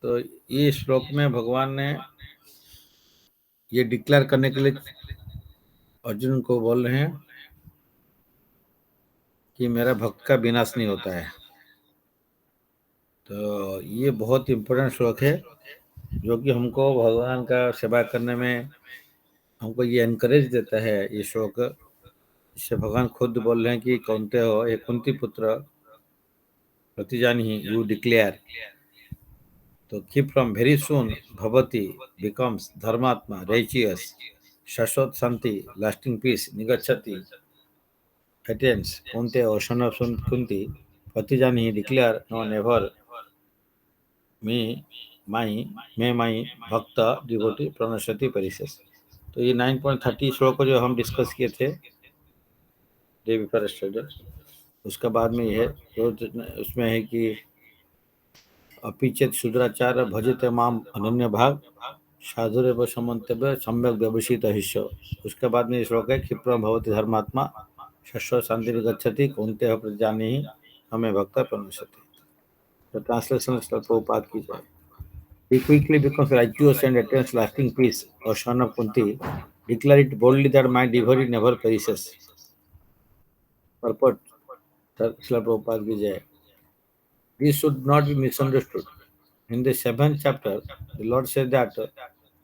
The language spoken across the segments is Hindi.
तो ये श्लोक में भगवान ने ये डिक्लेयर करने के लिए अर्जुन को बोल रहे हैं कि मेरा भक्त का विनाश नहीं होता है। तो ये बहुत इम्पोर्टेंट श्लोक है जो कि हमको भगवान का सेवा करने में हमको ये एनकरेज देता है। ये श्लोक इससे भगवान खुद बोल रहे हैं कि कौनते हो ये कुंती पुत्र प्रतिजानी यू डिक्लेयर। तो कीप फ्रॉम वेरी सुन भवती बिकम्स धर्मात्मा righteous शाश्वत शांति लास्टिंग पीस निगच्छति अटेन्स कुंते और सन ऑफ कुंती प्रतिजानी डिक्लेयर नो नेवर मी माई मे माई भक्त डिवोटी प्रणश्यति परिशेष। तो ये 9.30 श्लोक को जो हम डिस्कस किए थे डे बिफोर यस्टरडे, उसका बाद में यह जो उसमें है कि अपिचेत शूद्राचार भजते माम अनन्य भाग साधुरेव समन्तव्य सम्यक व्यवसित हिस्स। उसके बाद में श्लोक है क्षिप्रम भवति धर्मात्मा शाश्वत शांति गच्छति कौन्तेय प्रजानी हमें भक्त प्रणश्यति। तो ट्रांसलेशन प्रभुपाद की जाए। He quickly becomes righteous and attains lasting peace, O son of Kunti. Declare it boldly that my devotee never perishes. Purport, Srila Prabhupada ki jai. This should not be misunderstood. In the 7th chapter, the Lord said that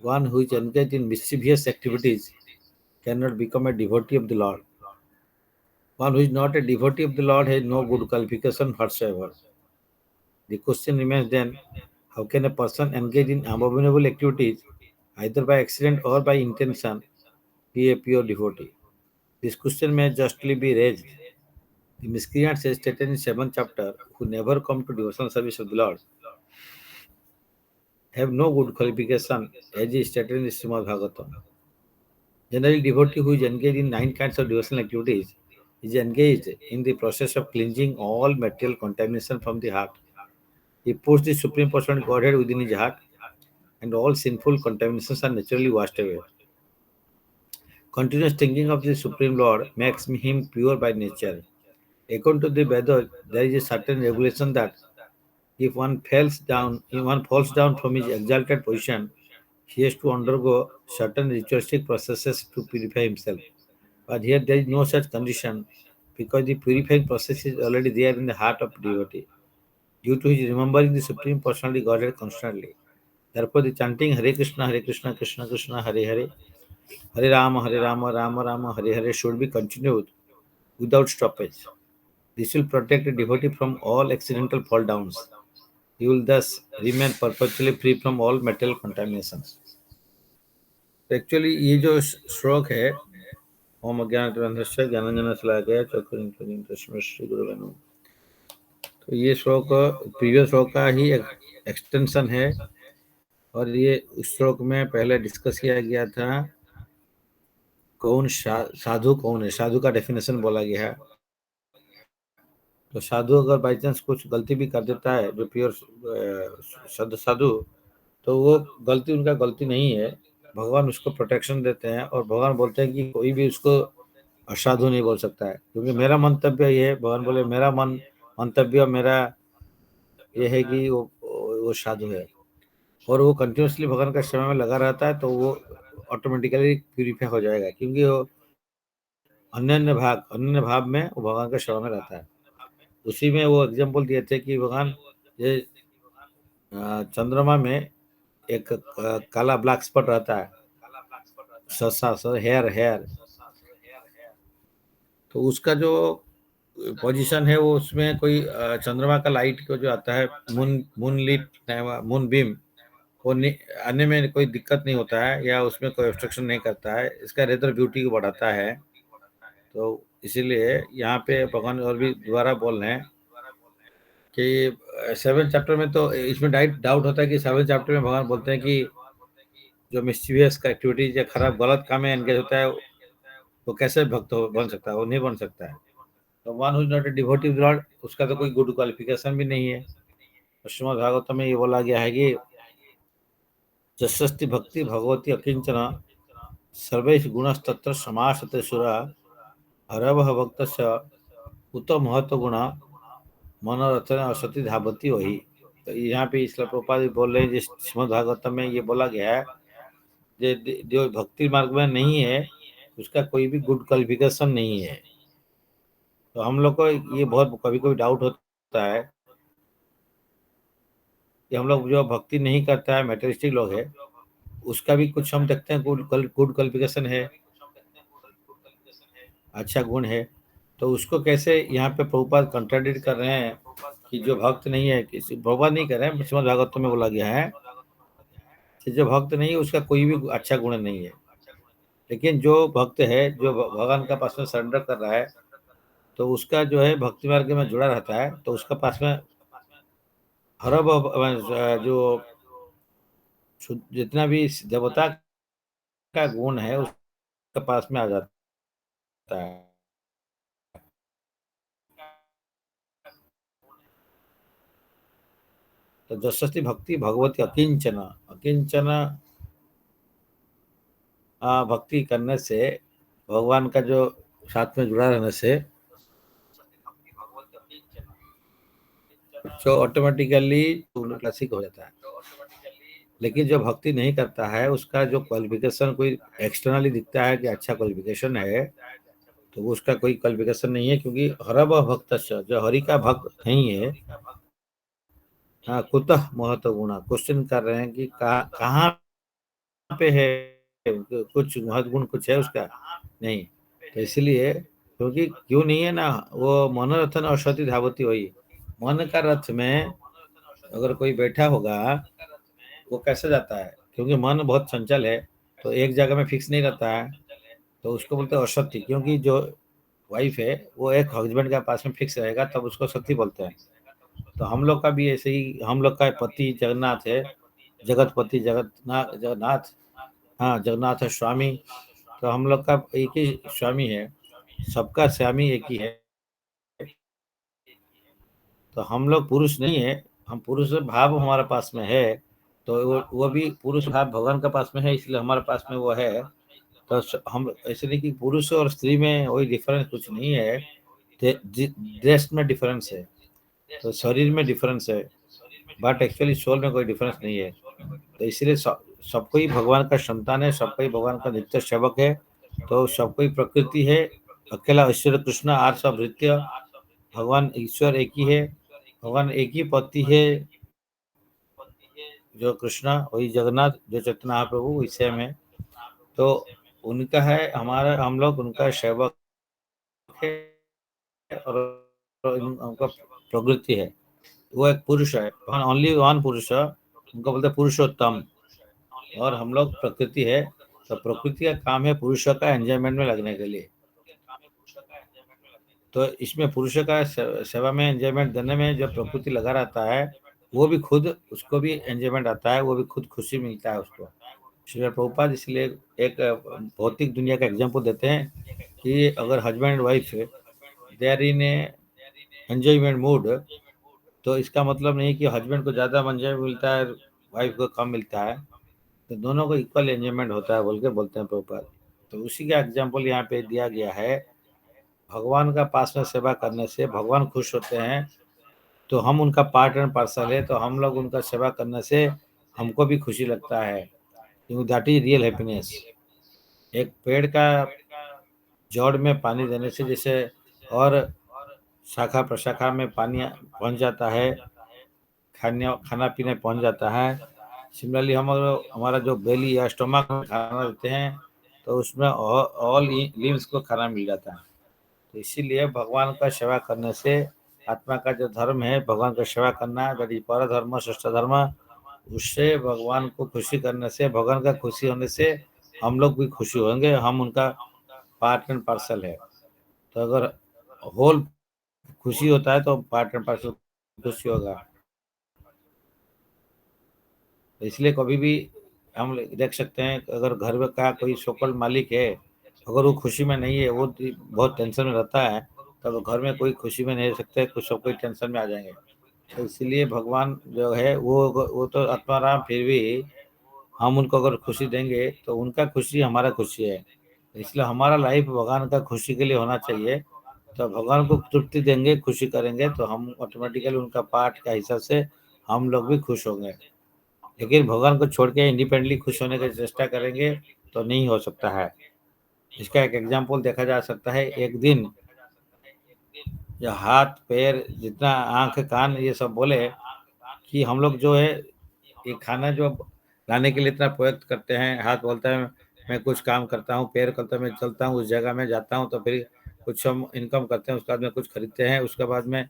one who is engaged in mischievous activities cannot become a devotee of the Lord. One who is not a devotee of the Lord has no good qualification whatsoever. The question remains then, how can a person engage in abominable activities, either by accident or by intention, be a pure devotee? This question may justly be raised. The miscreants, as stated in 7th chapter, who never come to devotional service of the Lord, have no good qualification, as is stated in the Srimad Bhagavatam. Generally, devotee who is engaged in 9 kinds of devotional activities is engaged in the process of cleansing all material contamination from the heart. He puts the Supreme Personality Godhead within his heart, and all sinful contaminations are naturally washed away. Continuous thinking of the Supreme Lord makes him pure by nature. According to the Vedas, there is a certain regulation that if one falls down from his exalted position, he has to undergo certain ritualistic processes to purify himself. But here there is no such condition because the purifying process is already there in the heart of devotee due to his remembering the Supreme Personality Godhead constantly. Therefore, the chanting Hare Krishna, Krishna Krishna, Hare Hare, Hare Rama, Rama Rama, Hare Hare should be continued without stoppage. This will protect a devotee from all accidental fall downs. He will thus remain perpetually free from all material contaminations. Actually ये जो श्लोक है ओम अज्ञानतिमिरन्धस्य ज्ञानांजनशलाकया चक्षुरुन्मीलितं तस्मै श्रीगुरवे नमः। तो ये श्लोक प्रीवियस श्लोक का ही एक्सटेंशन है और ये उस श्लोक में पहले डिस्कस किया गया था कौन साधु कौन है, साधु का डेफिनेशन बोला गया है। तो साधु अगर बाई चांस कुछ गलती भी कर देता है जो प्योर शुद्ध साधु, तो वो गलती उनका गलती नहीं है, भगवान उसको प्रोटेक्शन देते हैं और भगवान बोलते हैं कि कोई भी उसको असाधु नहीं बोल सकता है, क्योंकि मेरा मंतव्य ये है, भगवान बोले मेरा मंतव्य मेरा ये है कि वो साधु है और वो कंटिन्यूसली भगवान का सेवा में लगा रहता है, तो वो ऑटोमेटिकली प्यूरिफाई हो जाएगा, क्योंकि वो अन्य भाव में वो भगवान का सेवा में रहता है। उसी में वो एग्जाम्पल दिए थे कि भगवान ये चंद्रमा में एक काला ब्लैक स्पॉट रहता है, हेयर, तो उसका जो पोजीशन है वो उसमें कोई चंद्रमा का लाइट को जो आता है मून बीम वो आने में कोई दिक्कत नहीं होता है या उसमें कोई ऑब्स्ट्रक्शन नहीं करता है, इसका रेदर ब्यूटी को बढ़ाता है। तो इसीलिए यहाँ पे भगवान और भी दोबारा बोल रहे हैं कि 7th चैप्टर में, तो इसमें डाउट होता है कि 7th चैप्टर में भगवान बोलते हैं कि जो मिस्चीवियस का एक्टिविटीज या खराब गलत काम में एंगेज होता है वो कैसे भक्त बन सकता है, वो नहीं बन सकता है। तो one who is not a devotee of the Lord, उसका तो कोई गुड क्वालिफिकेशन भी नहीं है। श्रीमद् भागवत में ये बोला गया है कि जस्ति भक्ति भगवती अकिंचन सर्वैः गुणस्तत्र समासते सुरा हरवः भक्तस्य उत महत्व गुण मनोरथन असति धावती वही। तो यहाँ पे इसलिए प्रभुपाद जी बोल रहे हैं, जिस श्रीमद् भागवतम में ये बोला गया है, जो भक्ति मार्ग में नहीं है उसका कोई भी गुड क्वालिफिकेशन नहीं है। तो हम लोग को ये बहुत कभी कभी डाउट होता है कि हम लोग जो भक्ति नहीं करता है, मेटेरियलिस्टिक लोग है, उसका भी कुछ हम देखते हैं गुड क्वालिफिकेशन है, अच्छा गुण है। तो उसको कैसे यहाँ पे प्रभुपाद कंट्राडिक्ट कर रहे हैं कि जो भक्त नहीं है, किसी प्रभुपाद नहीं कर रहे हैं, श्रीमद् भागवत में बोला गया है कि जो भक्त नहीं है उसका कोई भी अच्छा गुण नहीं है। लेकिन जो भक्त है, जो भगवान का पास में सरेंडर कर रहा है, तो उसका जो है भक्ति मार्ग में जुड़ा रहता है, तो उसका पास में हर जो जितना भी देवता का गुण है उसके पास में आ जाता है। तो जसस्ति भक्ति भगवती अकिंचन, अकिंचन भक्ति करने से, भगवान का जो साथ में जुड़ा रहने से, जो ऑटोमेटिकली क्लासिक हो जाता है। लेकिन जो भक्ति नहीं करता है उसका जो क्वालिफिकेशन कोई एक्सटर्नली दिखता है कि अच्छा क्वालिफिकेशन है, तो उसका कोई क्वालिफिकेशन नहीं है, क्योंकि हरव भक्त जो हरि का भक्त नहीं है। हाँ, कुतः महत्व गुणा, क्वेश्चन कर रहे हैं कि कहाँ पे है, कुछ महत्व गुण कुछ है उसका नहीं। तो इसलिए, क्योंकि क्यों नहीं है ना, वो मनोरथन और सती धावती हुई, मन का रथ में अगर कोई बैठा होगा वो कैसे जाता है, क्योंकि मन बहुत चंचल है, तो एक जगह में फिक्स नहीं रहता है। तो उसको बोलते हैं अशक्ति, क्योंकि जो वाइफ है वो एक हस्बैंड के पास में फिक्स रहेगा तब उसको शक्ति बोलते हैं। तो हम लोग का भी ऐसे ही, हम लोग का पति जगन्नाथ है, जगतपति जगन्नाथ, जगन्नाथ, हाँ जगन्नाथ है स्वामी। तो हम लोग का एक ही स्वामी है, सबका स्वामी एक ही है। तो हम लोग पुरुष नहीं है, हम पुरुष भाव हमारे पास में है, तो वो भी पुरुष भाव भगवान के पास में है, इसलिए हमारे पास में वो है। तो हम ऐसे नहीं कि पुरुष और स्त्री में वही डिफरेंस कुछ नहीं है, ड्रेस में डिफरेंस है, तो शरीर में डिफरेंस है, बट एक्चुअली सोल में कोई डिफरेंस नहीं है। तो इसलिए सबको ही भगवान का संतान है, सबको ही भगवान का नित्य सेवक है। तो सबको ही प्रकृति है, अकेला ईश्वर कृष्ण आर सब भृत्य, भगवान ईश्वर एक ही है, भगवान एक ही पति है, जो कृष्णा वही जगन्नाथ, जो चैतन्य महाप्रभु इसे में। तो उनका है, हमारा हम लोग उनका सेवक है, और उनका प्रकृति है। वो एक पुरुष है, ओनली वन पुरुष है, उनको बोलते पुरुषोत्तम, और हम लोग प्रकृति है। तो प्रकृति का काम है पुरुषों का एंजॉयमेंट में लगने के लिए। तो इसमें पुरुषों का सेवा में एंजॉयमेंट देने में जो प्रकृति लगा रहता है, वो भी खुद उसको भी एंजॉयमेंट आता है, वो भी खुद खुशी मिलता है उसको। श्री प्रभुपाद इसलिए एक भौतिक दुनिया का एग्जाम्पल देते हैं कि अगर husband and wife they are in enjoyment mood, तो इसका मतलब नहीं कि हस्बैंड को ज़्यादा एंजॉयमेंट मिलता है, वाइफ को कम मिलता है। तो दोनों को इक्वल एंजॉयमेंट होता है बोल के बोलते हैं प्रभुपाद। तो उसी का एग्जाम्पल यहाँ पे दिया गया है। भगवान का पास में सेवा करने से भगवान खुश होते हैं, तो हम उनका पार्ट एंड पार्सल है, तो हम लोग उनका सेवा करने से हमको भी खुशी लगता है, क्योंकि दैट इज रियल हैप्पीनेस। एक पेड़ का जड़ में पानी देने से जैसे, और शाखा प्रशाखा में पानी पहुंच जाता है, खाना पीने पहुंच जाता है, सिमिलरली हम हमारा जो बेली या स्टोमक में खाना देते हैं, तो उसमें ऑल लिम्स को खाना मिल जाता है। तो इसीलिए भगवान का सेवा करने से, आत्मा का जो धर्म है भगवान का सेवा करना, यदि पर धर्म श्रेष्ठ धर्म, उससे भगवान को खुशी करने से, भगवान का खुशी होने से हम लोग भी खुशी होंगे, हम उनका पार्ट एंड पार्सल है। तो अगर होल खुशी होता है तो पार्ट एंड पार्सल खुशी होगा। तो इसलिए कभी भी हम देख सकते हैं, अगर घर में का कोई सोकल मालिक है, अगर वो खुशी में नहीं है, वो बहुत टेंशन में रहता है, तब घर में कोई खुशी में नहीं रह सकते, कुछ सब कोई टेंशन में आ जाएंगे। तो इसलिए भगवान जो है वो तो आत्माराम, फिर भी हम उनको अगर खुशी देंगे तो उनका खुशी हमारा खुशी है। इसलिए हमारा लाइफ भगवान का खुशी के लिए होना चाहिए। तो भगवान को तृप्ति देंगे, खुशी करेंगे, तो हम ऑटोमेटिकली उनका पार्ट का हिसाब से हम लोग भी खुश होंगे। लेकिन भगवान को छोड़ के इंडिपेंडेंटली खुश होने की चेष्टा करेंगे तो नहीं हो सकता है। इसका एक एग्जाम्पल देखा जा सकता है। एक दिन जो हाथ पैर जितना आंख कान ये सब बोले कि हम लोग जो है ये खाना जो लाने के लिए इतना प्रयत्न करते हैं, हाथ बोलता है मैं कुछ काम करता हूँ, पैर करता है मैं चलता हूँ, उस जगह में जाता हूँ तो फिर कुछ हम इनकम करते हैं, उसके बाद में कुछ खरीदते हैं, उसके बाद में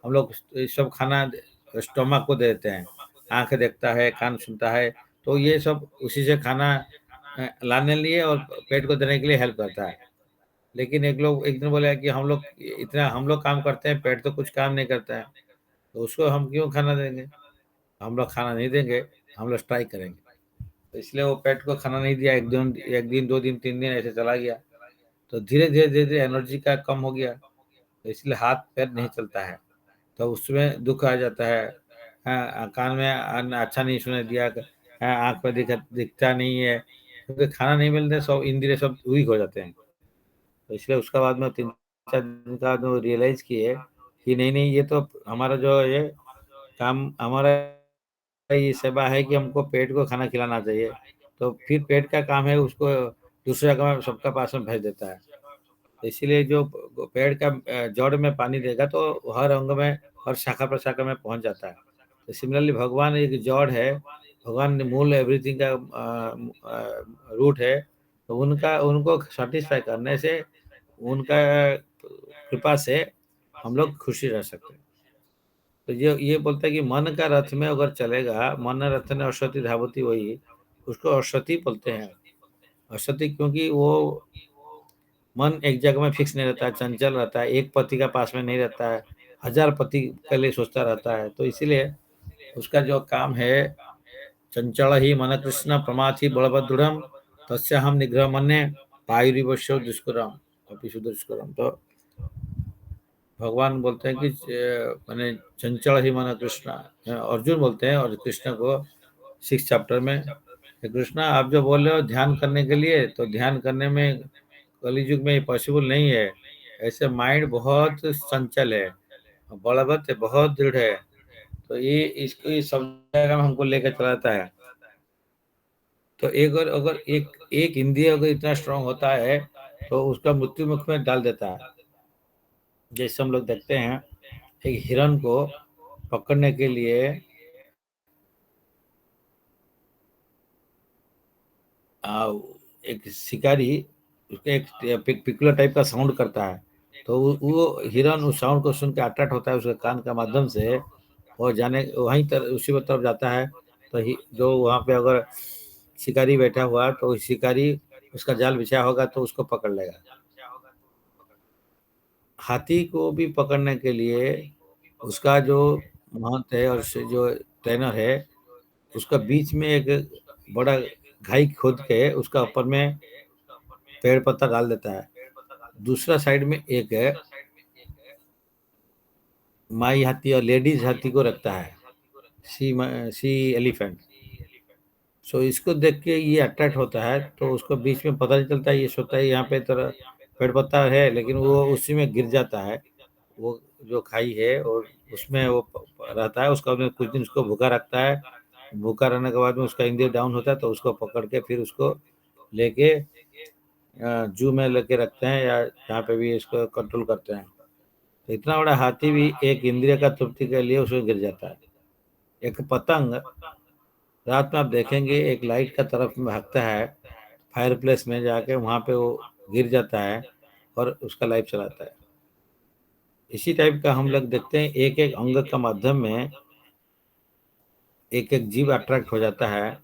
हम लोग ये सब खाना स्टोमक को दे देते हैं। आंख देखता है, कान सुनता है, तो ये सब उसी से खाना लाने लिए और पेट को देने के लिए हेल्प करता है। लेकिन एक लोग एक दिन बोले कि हम लोग काम करते हैं, पेट तो कुछ काम नहीं करता है, तो उसको हम क्यों खाना देंगे? हम लोग खाना नहीं देंगे, हम लोग स्ट्राइक करेंगे। तो इसलिए वो पेट को खाना नहीं दिया। एक दिन 2 दिन 3 दिन ऐसे चला गया। तो धीरे-धीरे एनर्जी का कम हो गया, तो इसलिए हाथ-पैर नहीं चलता है। तो उसमें दुःख आ जाता है। हाँ, कान में अच्छा नहीं सुनाई दिया, हाँ, आँख में दिखता नहीं है, क्योंकि खाना नहीं मिलने सब इंद्रिय सब वीक हो जाते हैं। तो इसलिए उसका बाद में 3-4 दिन का जो रियलाइज़ किए कि नहीं-नहीं ये तो हमारा जो ये काम हमारा ये सेवा है कि हमको पेट को खाना खिलाना चाहिए। तो फिर पेट का काम है उसको दूसरी जगह में सबका पास में भेज देता है। तो इसीलिए जो पेड़ का जड़ में पानी देगा तो हर अंग में, हर शाखा-प्रशाखा में पहुँच जाता है। तो सिमिलरली भगवान एक जड़ है, भगवान मूल एवरीथिंग का रूट है, तो उनका उनको सैटिस्फाई करने से, उनका कृपा से हम लोग खुशी रह सकते हैं। तो ये बोलता है कि मन का रथ में अगर चलेगा, मन रथ में अश्वति धावति वही, उसको अश्वति बोलते हैं। अश्वति क्योंकि वो मन एक जगह में फिक्स नहीं रहता है, चंचल रहता है, एक पति का पास में नहीं रहता है, हज़ार पति के लिए सोचता रहता है। तो इसीलिए उसका जो काम है, चंचल ही मन कृष्ण प्रमाथि बलभद्रुढम् तस्याहं निग्रह मन्ये पायुरिवश्यो दुष्करम अपि दुष्करम। तो भगवान बोलते हैं कि माने चंचल ही मन कृष्ण, अर्जुन बोलते हैं और कृष्ण को 6 चैप्टर में कि कृष्णा आप जो बोल रहे हो ध्यान करने के लिए, तो ध्यान करने में कलयुग में ये पॉसिबल नहीं है। ऐसे माइंड बहुत चंचल है, बलवत है, बहुत दृढ़ है। तो ये इसको ये सब जगह में हमको लेकर चलाता है। तो एक और अगर एक एक इंद्रिय अगर इतना स्ट्रांग होता है, तो उसका मृत्यु मुख में डाल देता है। जैसे हम लोग देखते हैं, एक हिरण को पकड़ने के लिए आ, एक शिकारी उसका एक पिकुलर टाइप का साउंड करता है, तो वो हिरन उस साउंड को सुन के अट्रैक्ट होता है उसके कान का माध्यम से, और जाने वहीं उसी की तरफ जाता है। तो जो वहाँ पे अगर शिकारी बैठा हुआ तो शिकारी उसका जाल बिछा होगा तो उसको पकड़ लेगा। हाथी को भी पकड़ने के लिए उसका जो महंत है और जो ट्रेनर है, उसका बीच में एक बड़ा घाई खोद के उसका ऊपर में पेड़ पत्ता डाल देता है। दूसरा साइड में एक है माई हाथी और लेडीज हाथी को रखता है, सी एलिफेंट। सो इसको देख के ये अट्रैक्ट होता है, तो उसको बीच में पता नहीं चलता है, ये सोचता है यहाँ पे तरह पेड़ पत्ता है, लेकिन वो उसी में गिर जाता है। वो जो खाई है और उसमें वो रहता है, उसका उसमें कुछ दिन उसको भूखा रखता है। भूखा रहने के बाद में उसका इंद्रिय डाउन होता है, तो उसको पकड़ के फिर उसको लेके जू में लेके रखते हैं या जहाँ पे भी इसको कंट्रोल करते हैं। तो इतना बड़ा हाथी भी एक इंद्रिय का तृप्ति के लिए उसमें गिर जाता है। एक पतंग रात में आप देखेंगे एक लाइट का तरफ में भागता है, फायर प्लेस में जाके वहाँ पे वो गिर जाता है और उसका लाइफ चलाता है। इसी टाइप का हम लोग देखते हैं, एक एक अंग का माध्यम में एक एक जीव अट्रैक्ट हो जाता है,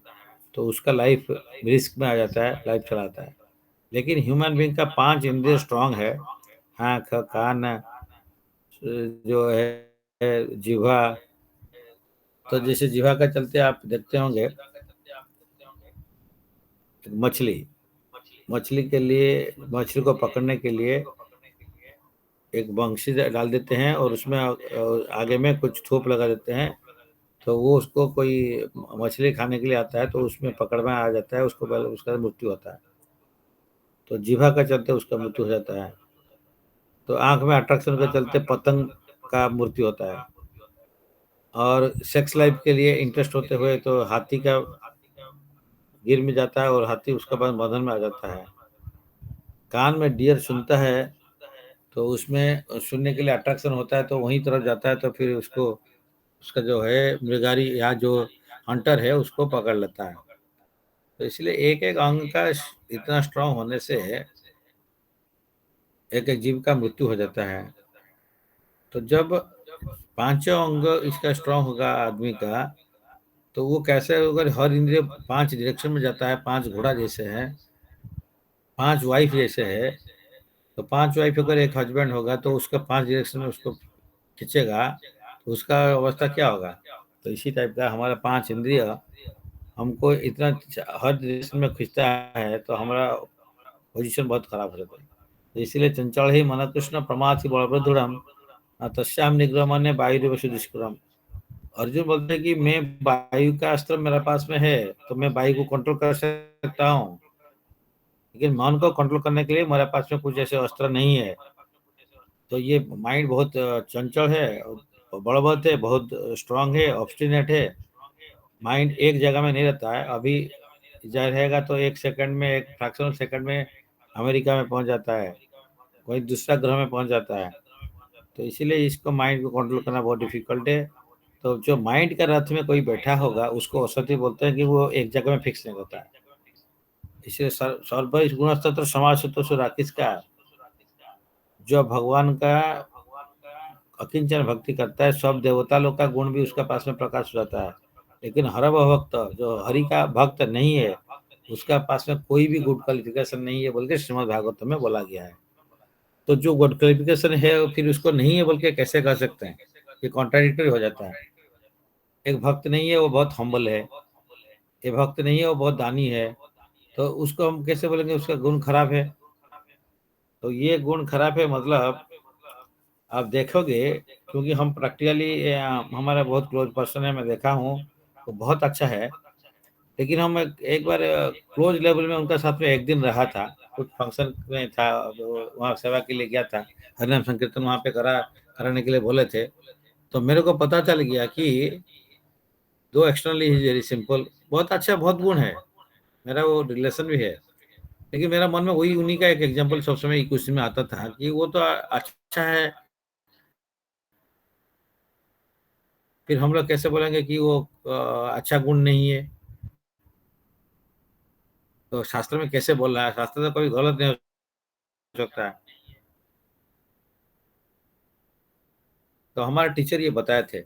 तो उसका लाइफ रिस्क में आ जाता है, लाइफ चलाता है। लेकिन ह्यूमन बीइंग का 5 इंद्रिय स्ट्रांग है, आँख, कान, जो है जिह्वा। तो जैसे जिह्वा का चलते आप देखते होंगे मछली, मछली के लिए, मछली को पकड़ने के लिए एक बंशी डाल देते हैं और उसमें आगे में कुछ थोप लगा देते हैं, तो वो उसको कोई मछली खाने के लिए आता है तो उसमें पकड़ में आ जाता है, उसको पहले उसका मृत्यु होता है। तो जीभा का चलते उसका मृत्यु हो जाता है। तो आँख में अट्रैक्शन के चलते पतंग का मृत्यु होता है। और सेक्स लाइफ के लिए इंटरेस्ट होते हुए तो हाथी का गिर में जाता है और हाथी उसके बाद बंधन में आ जाता है। कान में डियर सुनता है तो उसमें सुनने के लिए अट्रैक्शन होता है तो वहीं तरफ जाता है, तो फिर उसको उसका जो है मृगारी या जो हंटर है उसको पकड़ लेता है। तो इसलिए एक एक अंग का इतना स्ट्रांग होने से एक एक जीव का मृत्यु हो जाता है। तो जब पांचों अंग इसका स्ट्रांग होगा आदमी का, तो वो कैसे, अगर हर इंद्रिय पांच डायरेक्शन में जाता है, पांच घोड़ा जैसे है, पांच वाइफ जैसे है, तो पांच वाइफ अगर एक हस्बैंड होगा तो उसका पांच डायरेक्शन में उसको खींचेगा, तो उसका अवस्था क्या होगा। तो इसी टाइप का हमारा पांच इंद्रिय हमको इतना हर डायरेक्शन में खींचता है, तो हमारा पोजीशन बहुत खराब हो जाता है। तो इसीलिए चंचल ही मन कृष्ण प्रमाथि बलभद्रम तस्याम निग्रह वायु दुष्कर्म। अर्जुन बोलते हैं कि मैं वायु का अस्त्र मेरे पास में है, तो मैं वायु को कंट्रोल कर सकता हूँ, लेकिन मन को कंट्रोल करने के लिए मेरे पास में कुछ ऐसे अस्त्र नहीं है। तो ये माइंड बहुत चंचल है, बलवत है, बहुत स्ट्रांग है, ऑब्स्टिनेट है। माइंड एक जगह में नहीं रहता है। अभी जा रहेगा तो एक सेकंड में, एक फ्रैक्शन सेकंड में अमेरिका में पहुंच जाता है, कोई दूसरा ग्रह में पहुंच जाता है। तो इसीलिए इसको माइंड को कंट्रोल करना बहुत डिफिकल्ट है। तो जो माइंड का रथ में कोई बैठा होगा उसको औषधि बोलते हैं कि वो एक जगह में फिक्स नहीं होता है। इसलिए सर्व गुणस्तत्र समाज तो राकेश का जो भगवान का अकिंचन भक्ति करता है, सब देवता लोग का गुण भी उसका पास में प्रकाश हो जाता है। लेकिन हर भक्त जो हरि का भक्त नहीं है, उसका पास में कोई भी गुड क्वालिफिकेशन नहीं है बोल के श्रीमद् भागवत में बोला गया है। तो जो गुड क्वालिफिकेशन है फिर उसको नहीं है बोल के कैसे कह सकते हैं, ये कॉन्ट्राडिक्टरी हो जाता है। एक भक्त नहीं है वो बहुत हम्बल है, एक भक्त नहीं है वो बहुत दानी है, तो उसको हम कैसे बोलेंगे उसका गुण खराब है। तो ये गुण खराब है मतलब आप देखोगे, क्योंकि हम प्रैक्टिकली हमारा बहुत क्लोज पर्सन है, मैं देखा हूँ, तो बहुत अच्छा है। लेकिन हम एक बार क्लोज लेवल में उनका साथ में एक दिन रहा था, कुछ फंक्शन में था, वहाँ सेवा के लिए गया था, हरिनाम संकीर्तन वहाँ पे कराने के लिए बोले थे। तो मेरे को पता चल गया कि दो एक्सटर्नली इज वेरी सिंपल, बहुत अच्छा, बहुत गुण है, मेरा वो रिलेशन भी है। लेकिन मेरा मन में वही उन्हीं का एक एग्जांपल सब समय कुछ में आता था कि वो तो अच्छा है, फिर हम लोग कैसे बोलेंगे कि वो अच्छा गुण नहीं है। तो शास्त्र में कैसे बोल रहा है, शास्त्र तो कभी गलत नहीं हो सकता है। तो हमारे टीचर ये बताए थे,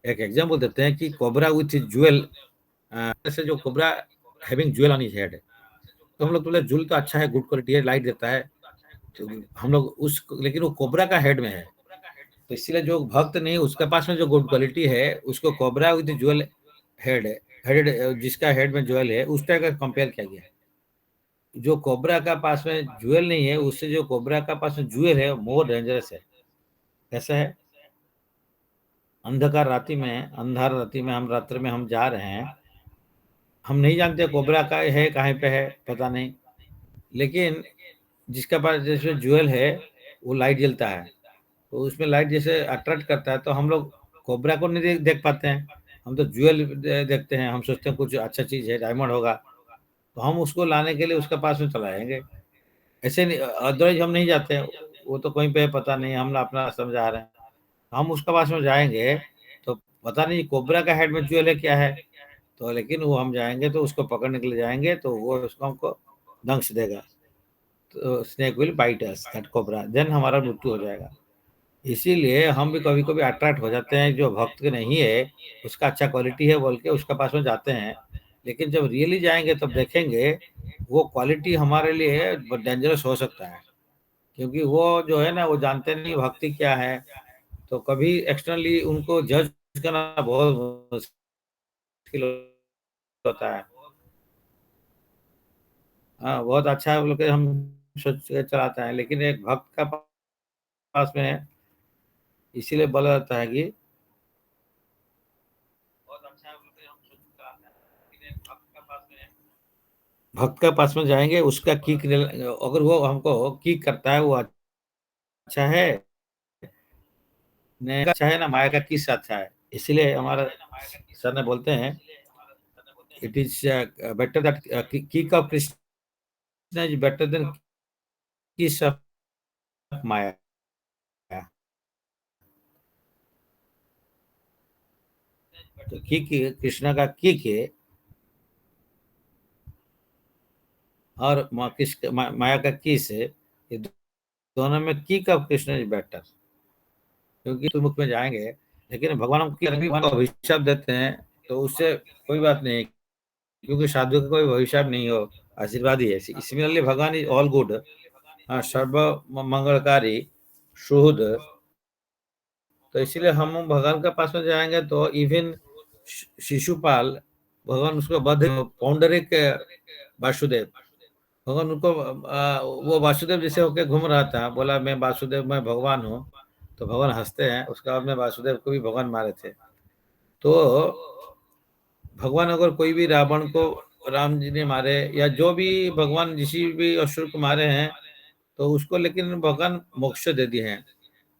एक एग्जाम्पल देते हैं कि कोबरा विथ ज्वेल, से जो cobra having jewel on his head, तो हम लोग बोले ज्वेल तो अच्छा है, गुड क्वालिटी है, लाइट देता है, तो हम लोग उस, लेकिन वो कोबरा का हेड में है। तो इसीलिए जो भक्त नहीं उसके पास में जो गुड क्वालिटी है उसको कोबरा विद ज्वेल हेड है, हेड जिसका हेड में ज्वेल है उस टाइप का कंपेयर किया गया है। जो कोबरा का पास में ज्वेल नहीं है उससे जो कोबरा का पास में ज्वेल है मोर डेंजरस है। कैसा है, अंधकार रात्रि में, अंधार रात्रि में, हम रात्रि में हम जा रहे हैं, हम नहीं जानते कोबरा का है कहाँ पे है, पता नहीं, लेकिन जिसका पास जैसे ज्वेल है वो लाइट जलता है, तो उसमें लाइट जैसे अट्रैक्ट करता है, तो हम लोग कोबरा को नहीं देख पाते हैं, हम तो ज्वेल देखते हैं, हम सोचते हैं कुछ अच्छा चीज है, डायमंड होगा, तो हम उसको लाने के लिए उसके पास में चला जाएंगे। ऐसे नहीं, अदरवाइज हम नहीं जाते हैं, वो तो कहीं पे पता नहीं, हम अपना समझा रहे हैं, हम उसके पास में जाएंगे तो पता नहीं कोबरा का हेड में ज्वेल है क्या है। तो लेकिन वो हम जाएंगे तो उसको पकड़ने के लिए जाएंगे तो वो उसको हमको दंश देगा, तो snake will bite us that cobra, then हमारा मृत्यु हो जाएगा। इसीलिए हम भी कभी कभी अट्रैक्ट हो जाते हैं, जो भक्त के नहीं है उसका अच्छा क्वालिटी है बोल के उसका पास में जाते हैं, लेकिन जब रियली जाएंगे तब देखेंगे वो क्वालिटी हमारे लिए डेंजरस हो सकता है, क्योंकि वो जो है ना वो जानते नहीं भक्ति क्या है। तो कभी एक्सटर्नली उनको जज करना बहुत मुश्किल होता है। हाँ बहुत अच्छा है बोल के हम सोच के चलाते हैं, लेकिन एक भक्त का पास में इसीलिए बोला जाता है कि भक्त का पास में जाएंगे उसका किक, अगर वो हमको किक करता है वो अच्छा है, ने अच्छा है ना, माया का किस अच्छा है। इसलिए हमारा सर ने बोलते हैं it is better that kick of Krishna is better than kiss of Maya. तो किक कृष्णा का किक है और माया का किस है, ये दोनों में kick of Krishna is better, क्योंकि तो मुख में जाएंगे। लेकिन भगवान की भगवान को अभिशाप देते हैं तो उससे कोई बात नहीं, क्योंकि साधु का कोई अभिशाप नहीं हो, आशीर्वाद ही है। सिमिलरली भगवान इज ऑल गुड, सर्व मंगलकारी, शुद्ध। तो इसलिए हम भगवान के पास में जाएंगे तो इवन शिशुपाल, भगवान उसको बध पौंडरिक वासुदेव, भगवान उनको वो वासुदेव जैसे होके घूम रहा था, बोला मैं वासुदेव, मैं भगवान हूँ। तो भगवान हंसते हैं, उसके बाद में वासुदेव को भी भगवान मारे थे। तो भगवान अगर कोई भी रावण को राम जी ने मारे, या जो भी भगवान किसी भी असुर को मारे हैं, तो उसको लेकिन भगवान मोक्ष दे दिए हैं।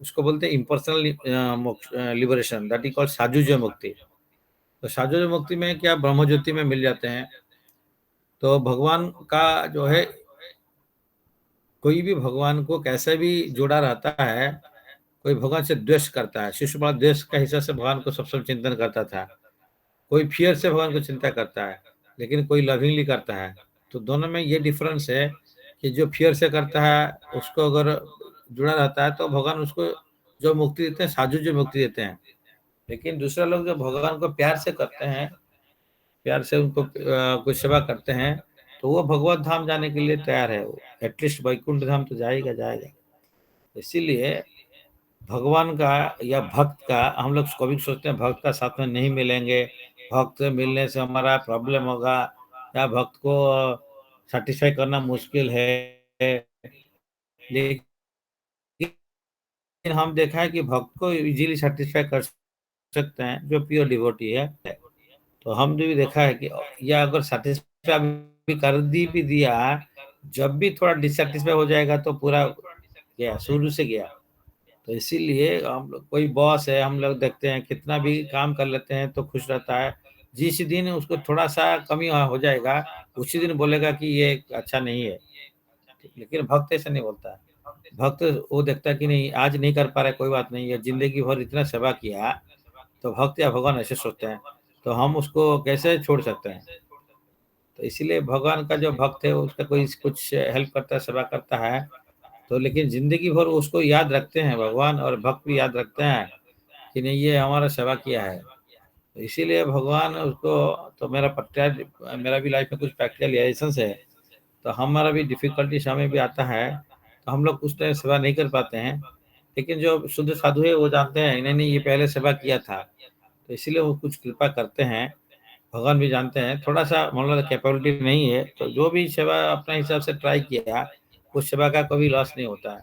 उसको बोलते हैं impersonal liberation, that is called साजुज मुक्ति। तो साजुज मुक्ति में क्या ब्रह्म ज्योति में मिल जाते हैं। तो भगवान का जो है, कोई भी भगवान को कैसे भी जुड़ा रहता है, कोई भगवान से द्वेष करता है, शिशुपाल द्वेष का हिसाब से भगवान को सब समय चिंतन करता था, कोई फियर से भगवान को चिंता करता है, लेकिन कोई लविंगली करता है। तो दोनों में ये डिफरेंस है कि जो फियर से करता है उसको अगर जुड़ा रहता है तो भगवान उसको जो मुक्ति देते हैं, साधु जो मुक्ति देते हैं। लेकिन दूसरा लोग जो भगवान को प्यार से करते हैं, प्यार से उनको कुछ सेवा करते हैं, तो वो भगवत धाम जाने के लिए तैयार है, एटलीस्ट वैकुंठ धाम तो जाएगा जाएगा। इसीलिए भगवान का या भक्त का, हम लोग कभी सोचते हैं भक्त का साथ में नहीं मिलेंगे, भक्त से मिलने से हमारा प्रॉब्लम होगा, या भक्त को सेटिस्फाई करना मुश्किल है। लेकिन हम देखा है कि भक्त को इजीली सेटिस्फाई कर सकते हैं जो प्योर डिवोटी है। तो हमने भी देखा है कि या अगर सेटिस्फाई भी कर दी भी दिया, जब भी थोड़ा डिससेटिस्फाई हो जाएगा तो पूरा गया, शुरू से गया। तो इसीलिए हम लोग, कोई बॉस है, हम लोग देखते हैं कितना भी काम कर लेते हैं तो खुश रहता है। जिस दिन उसको थोड़ा सा कमी हो जाएगा, उसी दिन बोलेगा कि ये अच्छा नहीं है। लेकिन भक्त ऐसा नहीं बोलता है। भक्त वो देखता है कि नहीं, आज नहीं कर पा रहा है, कोई बात नहीं है, जिंदगी भर इतना सेवा किया। तो भक्त या भगवान ऐसे सोचते हैं, तो हम उसको कैसे छोड़ सकते हैं। तो इसीलिए भगवान का जो भक्त है उसका कोई कुछ हेल्प करता है, सेवा करता है, तो लेकिन जिंदगी भर उसको याद रखते हैं भगवान, और भक्त भी याद रखते हैं कि नहीं ये हमारा सेवा किया है। तो इसीलिए भगवान उसको, तो मेरा भी लाइफ में कुछ प्रैक्टिकल रिलेशंस है। तो हमारा भी डिफिकल्टी हमें भी आता है, तो हम लोग उस टाइम सेवा नहीं कर पाते हैं। लेकिन जो शुद्ध साधु है वो जानते हैं नहीं नहीं ये पहले सेवा किया था, तो इसीलिए वो कुछ कृपा करते हैं। भगवान भी जानते हैं थोड़ा सा मतलब कैपेबिलिटी नहीं है, तो जो भी सेवा अपने हिसाब से ट्राई किया, उस सेवा का कभी लॉस नहीं होता है।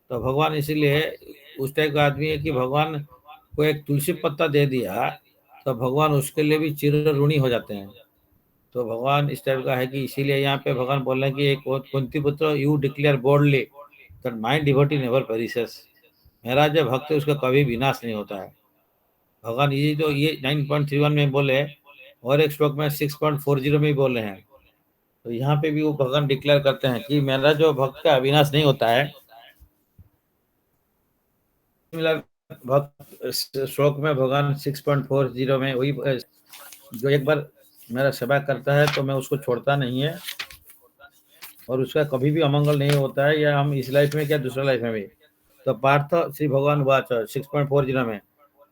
तो भगवान इसीलिए उस टाइप का आदमी है कि भगवान को एक तुलसी पत्ता दे दिया तो भगवान उसके लिए भी चिर ऋणी हो जाते हैं। तो भगवान इस टाइप का है कि इसीलिए यहाँ पे भगवान बोल रहे हैं कि एक कुंती पुत्र you declare boldly that my devotee never perishes, मेरा जो भक्त है उसका कभी विनाश नहीं होता है। भगवान ये तो ये 9.31 में बोले, और एक श्लोक में 6.40 में भी बोले हैं। तो यहाँ पे भी वो भगवान डिक्लेयर करते हैं कि मेरा जो भक्त का अविनाश नहीं होता है। भक्त श्लोक में भगवान 6.40 में वही, जो एक बार मेरा सेवा करता है तो मैं उसको छोड़ता नहीं है, और उसका कभी भी अमंगल नहीं होता है, या हम इस लाइफ में क्या दूसरा लाइफ में भी। तो पार्थ श्री भगवान वाच 6.40 में,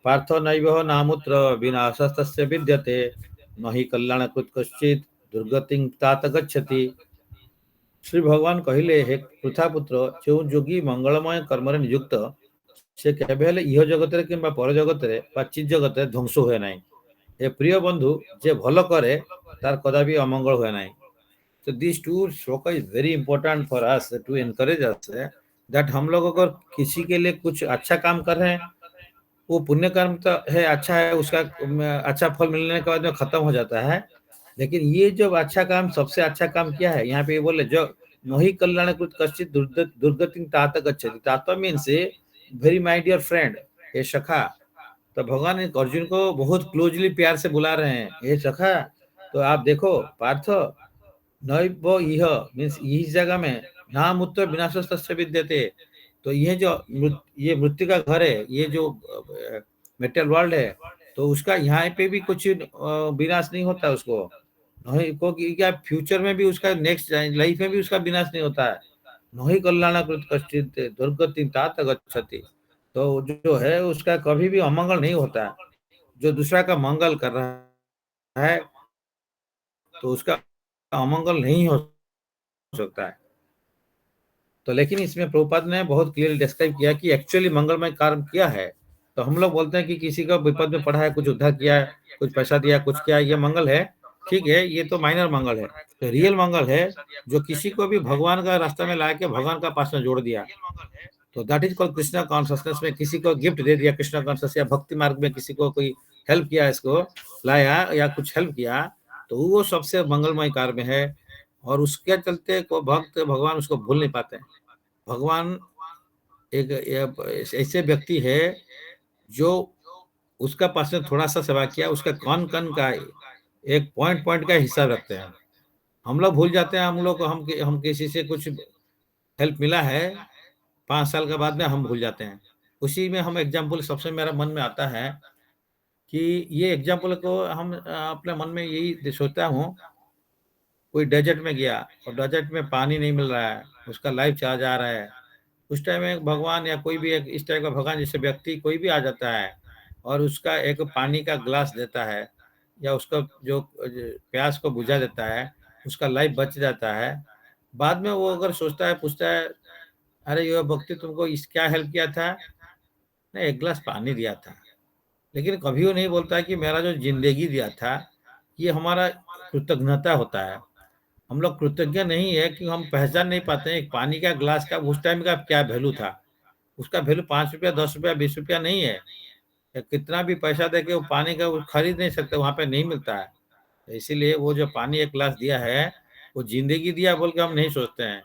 पार्थो नैव नामुत्र विनाशस्तस्य विद्यते, न हि कल्याणकृत कश्चित् दुर्गतिं तात गच्छति। श्री भगवान कहले हे पृथा पुत्र, जो जोगी मंगलमय कर्म नियुक्त से केबे हेले इह जगत किंबा पर जगत बा चित जगत ध्वंस हुए ना। ए प्रिय बंधु, जे भल करे तार कदापि अमंगल हुए ना। तो this two shloka is very important for us to encourage us that हम लोग अगर किसी के लिए कुछ अच्छा काम कर रहे हैं, वो पुण्य कर्म तो है, अच्छा है, उसका अच्छा फल मिलने के बाद में खत्म हो जाता है। लेकिन ये जो अच्छा काम, सबसे अच्छा काम क्या है, यहाँ पे ये बोले जो नही कल्याण कृत कश्चित दुर्गति तात गच्छति। तात means very my dear friend, हे सखा। तो भगवान अर्जुन को बहुत क्लोजली प्यार से बुला रहे हैं, हे सखा। तो आप देखो पार्थ, नई वो यह मीन्स इस जगह में यहाँ मुत्य विनाशस्तस्य विद्यते। तो ये जो ये मृत्यु का घर है, ये जो मेटल वर्ल्ड है, तो उसका यहाँ पे भी कुछ विनाश नहीं होता उसको। नहीं को क्या फ्यूचर में भी उसका नेक्स्ट लाइफ में भी उसका विनाश नहीं होता है। नहीं कल्याण कृत कश्चित दुर्गति तात गच्छति। तो जो है उसका कभी भी अमंगल नहीं होता है। जो दूसरा का मंगल कर रहा है तो उसका अमंगल नहीं हो सकता है। तो लेकिन इसमें प्रभुपाद ने बहुत क्लियर डिस्क्राइब किया कि एक्चुअली मंगलमय कर्म क्या है। तो हम लोग बोलते हैं कि किसी का विपद में पड़ा है, कुछ उद्धार किया है, कुछ पैसा दिया, कुछ किया, ये मंगल है। ठीक है, ये तो माइनर मंगल है। तो रियल मंगल है जो किसी को भी भगवान का रास्ते में ला के भगवान का पास में जोड़ दिया। तो that is called Krishna consciousness. में किसी को गिफ्ट दे दिया कृष्णा कॉन्शियस, या भक्ति मार्ग में किसी को कोई हेल्प किया, इसको लाया या कुछ हेल्प किया, तो वो सबसे मंगलमय कार्य है। और उसके चलते को भक्त भगवान उसको भूल नहीं पाते हैं। भगवान एक ऐसे व्यक्ति है जो उसका पास में थोड़ा सा सेवा किया, उसका कौन कन का एक पॉइंट पॉइंट का हिसाब रखते हैं। हम लोग भूल जाते हैं, हम लोग हम किसी से कुछ हेल्प मिला है 5 साल के बाद में हम भूल जाते हैं। उसी में हम एग्जाम्पल सबसे मेरा मन में आता है कि ये एग्जाम्पल को हम अपने मन में यही सोचता हूँ। कोई डेजर्ट में गया और डेजर्ट में पानी नहीं मिल रहा है, उसका लाइफ चला जा रहा है। उस टाइम में भगवान या कोई भी एक इस टाइप का भगवान जैसे व्यक्ति कोई भी आ जाता है और उसका एक पानी का ग्लास देता है, या उसका जो प्यास को बुझा देता है, उसका लाइफ बच जाता है। बाद में वो अगर सोचता है, पूछता है, अरे ये भक्ति तुमको इस क्या हेल्प किया था? नहीं, एक गिलास पानी दिया था। लेकिन कभी वो नहीं बोलता कि मेरा जो जिंदगी दिया था, ये हमारा कृतज्ञता होता है। हम लोग कृतज्ञ नहीं है कि हम पहचान नहीं पाते हैं एक पानी का ग्लास का उस टाइम का क्या वैल्यू था। उसका वैल्यू 5 रुपया, 10 रुपया, 20 रुपया नहीं है। या कितना भी पैसा दे के वो पानी का वो खरीद नहीं सकते, वहां पे नहीं मिलता है। तो इसीलिए वो जो पानी एक गिलास दिया है, वो जिंदगी दिया बोल के हम नहीं सोचते हैं।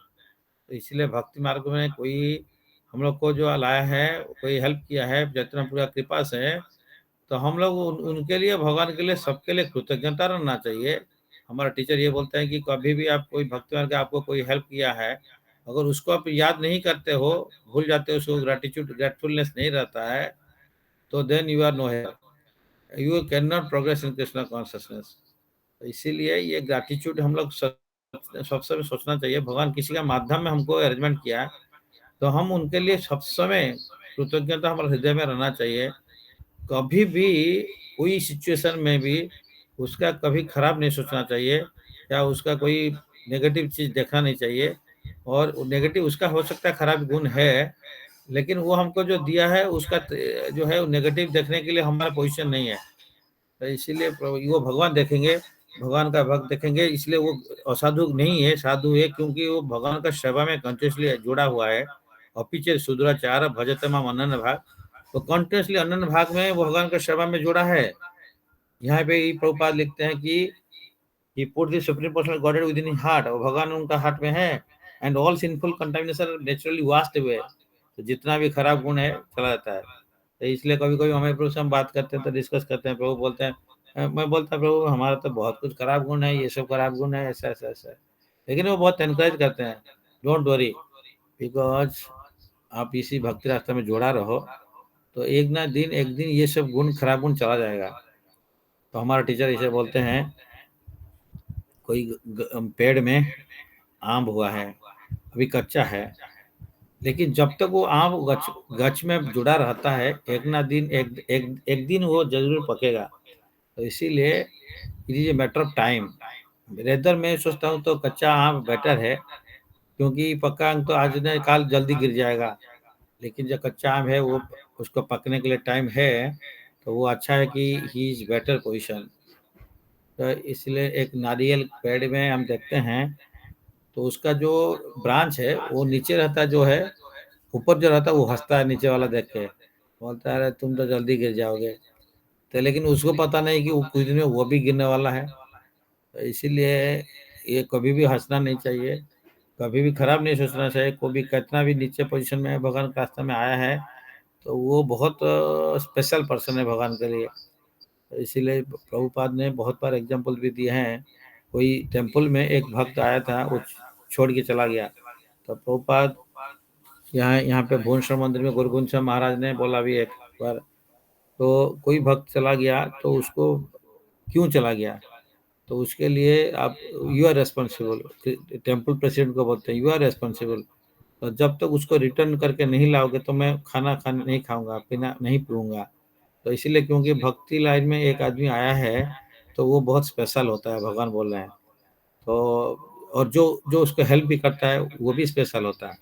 तो इसलिए भक्ति मार्ग में कोई हम लोग को जो लाया है, कोई हेल्प किया है जितना पूरा कृपा से, तो हम लोग उनके लिए, भगवान के लिए, सबके लिए कृतज्ञता रहना चाहिए। हमारा टीचर ये बोलते हैं कि कभी भी आप कोई भक्ति मार्ग आपको कोई हेल्प किया है, अगर उसको आप याद नहीं करते हो, भूल जाते हो, उसको ग्रेटफुलनेस नहीं रहता है, तो then you are no help, you can not progress in Krishna consciousness. इसीलिए ये ग्रैटिट्यूड हम लोग सबसे सोचना चाहिए। भगवान किसी का माध्यम में हमको अरेंजमेंट किया, तो हम उनके लिए सब समय कृतज्ञता हमारे हृदय में रहना चाहिए। कभी भी कोई सिचुएशन में भी उसका कभी खराब नहीं सोचना चाहिए, या उसका कोई नेगेटिव चीज देखना नहीं चाहिए। और नेगेटिव उसका हो सकता है खराब गुण है, लेकिन वो हमको जो दिया है उसका जो है नेगेटिव देखने के लिए हमारा पोजीशन नहीं है। तो इसीलिए वो भगवान देखेंगे, भगवान का भक्त देखेंगे, इसलिए वो असाधु नहीं है, साधु है, क्योंकि वो भगवान का सेवा में कंटिन्यूसली जुड़ा हुआ है। और पीछे सुदूराचार भजते माम अनन्य भाग, तो कंटिन्यूसली अनन्य भाग में भगवान का सेवा में जुड़ा है। यहाँ पे ही प्रभुपाद लिखते हैं कि he put the supreme personal godhead within his heart, और भगवान उनका हार्ट में है। And all sinful contamination naturally vast away. तो जितना भी खराब गुण है चला जाता है। तो इसलिए कभी कभी हमें प्रभु से हम बात करते हैं तो डिस्कस करते हैं, प्रभु बोलते हैं, मैं बोलता प्रभु हमारा तो बहुत कुछ खराब गुण है, ये सब खराब गुण है, ऐसा ऐसा ऐसा। लेकिन वो बहुत एनकरेज करते हैं, डोंट वरी, बिकॉज आप इसी भक्ति रास्ते में जोड़ा रहो, तो एक ना दिन एक दिन ये सब गुण खराब गुण चला जाएगा। तो हमारा टीचर इसे बोलते हैं, कोई पेड़ में आम हुआ है, अभी कच्चा है, लेकिन जब तक वो आम गच गच में जुड़ा रहता है, एक ना दिन एक दिन वो जरूर पकेगा। तो इसीलिए it is a matter of time. Rather मैं सोचता हूँ तो कच्चा आम बेटर है, क्योंकि पक्का आम तो आज नहीं काल जल्दी गिर जाएगा। लेकिन जो कच्चा आम है वो उसको पकने के लिए टाइम है, तो वो अच्छा है कि ही इज बेटर पोजिशन। तो इसलिए एक नारियल पेड़ में हम देखते हैं, तो उसका जो ब्रांच है वो नीचे रहता है, जो है ऊपर जो रहता है वो हंसता है नीचे वाला देख के, बोलता है अरे तुम तो जल्दी गिर जाओगे। तो लेकिन उसको पता नहीं कि वो कुछ दिन में वो भी गिरने वाला है। तो इसीलिए ये कभी भी हंसना नहीं चाहिए, कभी भी खराब नहीं सोचना चाहिए। कोई भी कितना भी नीचे पोजीशन में भगवान के रास्ते में आया है, तो वो बहुत स्पेशल पर्सन है भगवान के लिए। तो इसीलिए प्रभुपाद ने बहुत बार एग्जाम्पल भी दिए हैं। कोई टेम्पल में एक भक्त आया था, वो छोड़ के चला गया, तो प्रभुपाद यहाँ यहाँ पे भुवनेश्वर मंदिर में गुरु गोविंद सिंह महाराज ने बोला भी एक बार, तो कोई भक्त चला गया तो उसको क्यों चला गया, तो उसके लिए आप you are responsible, temple president को बोलते हैं यू आर रेस्पॉन्सिबल। तो जब तक उसको रिटर्न करके नहीं लाओगे तो मैं खाना नहीं खाऊंगा, पीना नहीं पीऊंगा। तो इसीलिए क्योंकि भक्ति लाइन में एक आदमी आया है तो वो बहुत स्पेशल होता है, भगवान बोल रहे हैं। तो और जो जो उसको हेल्प भी करता है वो भी स्पेशल होता है।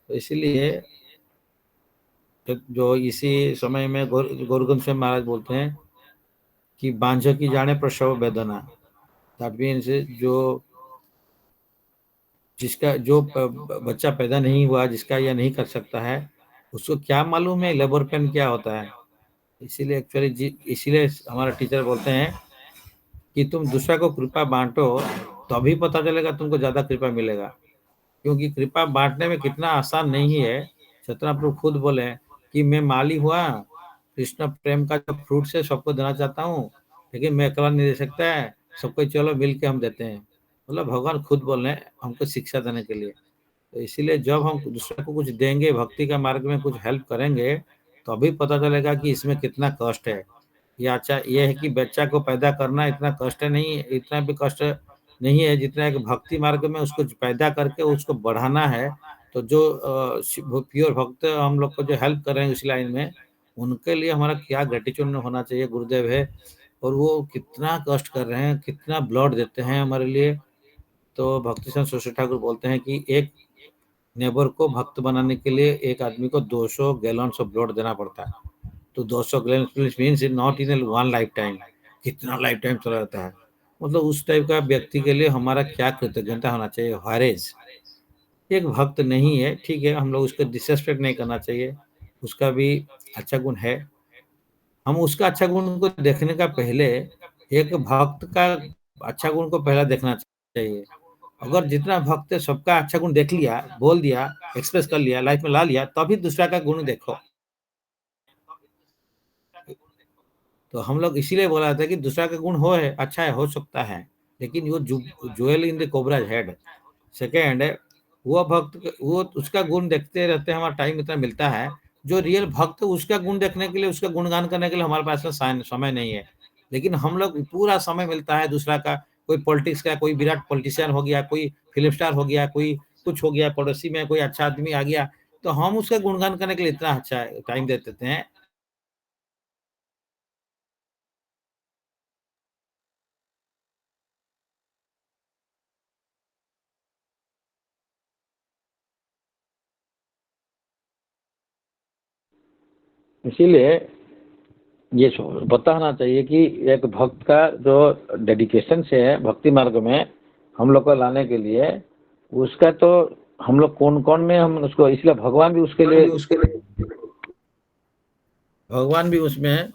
तो इसीलिए जो इसी समय में गुरु गोविंद सिंह महाराज बोलते हैं कि बांझ की जाने प्रसव वेदना, दैट मीन्स जो जिसका जो बच्चा पैदा नहीं हुआ, जिसका यह नहीं कर सकता है, उसको क्या मालूम है लेबर पेन क्या होता है। इसीलिए एक्चुअली इसीलिए हमारा टीचर बोलते हैं कि तुम दूसरा को कृपा बांटो, तभी पता चलेगा तुमको ज्यादा कृपा मिलेगा। क्योंकि कृपा बांटने में कितना आसान नहीं है। सत्यनारायण प्रभु खुद बोले कि मैं माली हुआ, कृष्ण प्रेम का जो फ्रूट से सबको देना चाहता हूँ, लेकिन मैं अकेला नहीं दे सकता है, सबको चलो मिल के हम देते हैं। मतलब भगवान खुद बोल रहे हैं हमको शिक्षा देने के लिए। तो इसीलिए जब हम दूसरे को कुछ देंगे, भक्ति का मार्ग में कुछ हेल्प करेंगे, तो अभी पता चलेगा कि इसमें कितना कष्ट है। या अच्छा ये है कि बच्चा को पैदा करना इतना कष्ट नहीं है, इतना भी कष्ट नहीं है जितना एक भक्ति मार्ग में उसको पैदा करके उसको बढ़ाना है। तो जो प्योर भक्त हम लोग को जो हेल्प कर रहे हैं उस लाइन में, उनके लिए हमारा क्या ग्रेटिट्यूड होना चाहिए, गुरुदेव है। और वो कितना कष्ट कर रहे हैं, कितना ब्लड देते हैं हमारे लिए। तो भक्ति सिंह सुश्री ठाकुर बोलते हैं कि एक नेबर को भक्त बनाने के लिए एक आदमी को 200 गैलन ऑफ ब्लड देना पड़ता है। तो 200 gallon means not in one life time, कितना लाइफ टाइम चला जाता है। मतलब उस टाइप का व्यक्ति के लिए हमारा क्या कृतज्ञता होना चाहिए। हरेज एक भक्त नहीं है, ठीक है, हम लोग उसको डिसरेस्पेक्ट नहीं करना चाहिए, उसका भी अच्छा गुण है। हम उसका अच्छा गुण को देखने का पहले एक भक्त का अच्छा गुण को पहला देखना चाहिए। अगर जितना भक्त है सबका अच्छा गुण देख लिया, बोल दिया, एक्सप्रेस कर लिया, लाइफ में ला लिया, तभी दूसरा का गुण देखो। तो हम लोग इसीलिए बोला था कि दूसरा का गुण हो है, अच्छा है, हो सकता है, लेकिन वो jewel in the cobra head. Second, वो भक्त वो उसका गुण देखते रहते हैं, हमारा टाइम इतना मिलता है। जो रियल भक्त उसका गुण देखने के लिए, उसका गुणगान करने के लिए हमारे पास में समय नहीं है। लेकिन हम लोग पूरा समय मिलता है दूसरा का, कोई पॉलिटिक्स का, कोई विराट पॉलिटिशियन हो गया, कोई फिल्म स्टार हो गया, कोई कुछ हो गया, पड़ोसी में कोई अच्छा आदमी आ गया, तो हम उसका गुणगान करने के लिए इतना अच्छा टाइम दे देते हैं। इसीलिए ये बताना चाहिए कि एक भक्त का जो डेडिकेशन से है भक्ति मार्ग में हम लोग को लाने के लिए, उसका तो हम लोग कौन कौन में हम उसको, इसलिए भगवान भी उसमें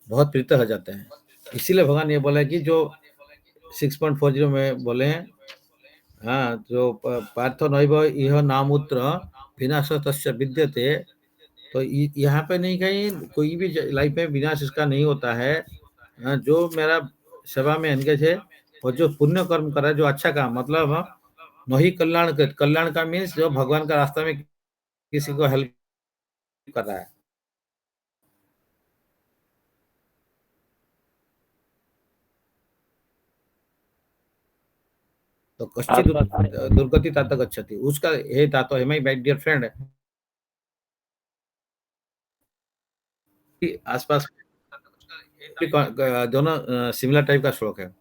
बहुत प्रीत हो जाते हैं। इसीलिए भगवान ये बोला कि जो 6.40 में बोले हैं, हाँ, जो पार्थ नैव यह नामूत्र विनाश तस्य विद्यते। तो यहाँ पे नहीं, कहीं कोई भी लाइफ में विनाश इसका नहीं होता है। जो मेरा सेवा में एंगेज है और जो पुण्य कर्म कर रहा है, जो अच्छा काम, मतलब वही कल्याण का मीन्स जो भगवान का रास्ता में किसी को हेल्प कर रहा है। तो कश्चित दुर्गति तात गच्छति, उसका हे तातो हे माय डियर फ्रेंड, आसपास दोनों सिमिलर टाइप का श्लोक है।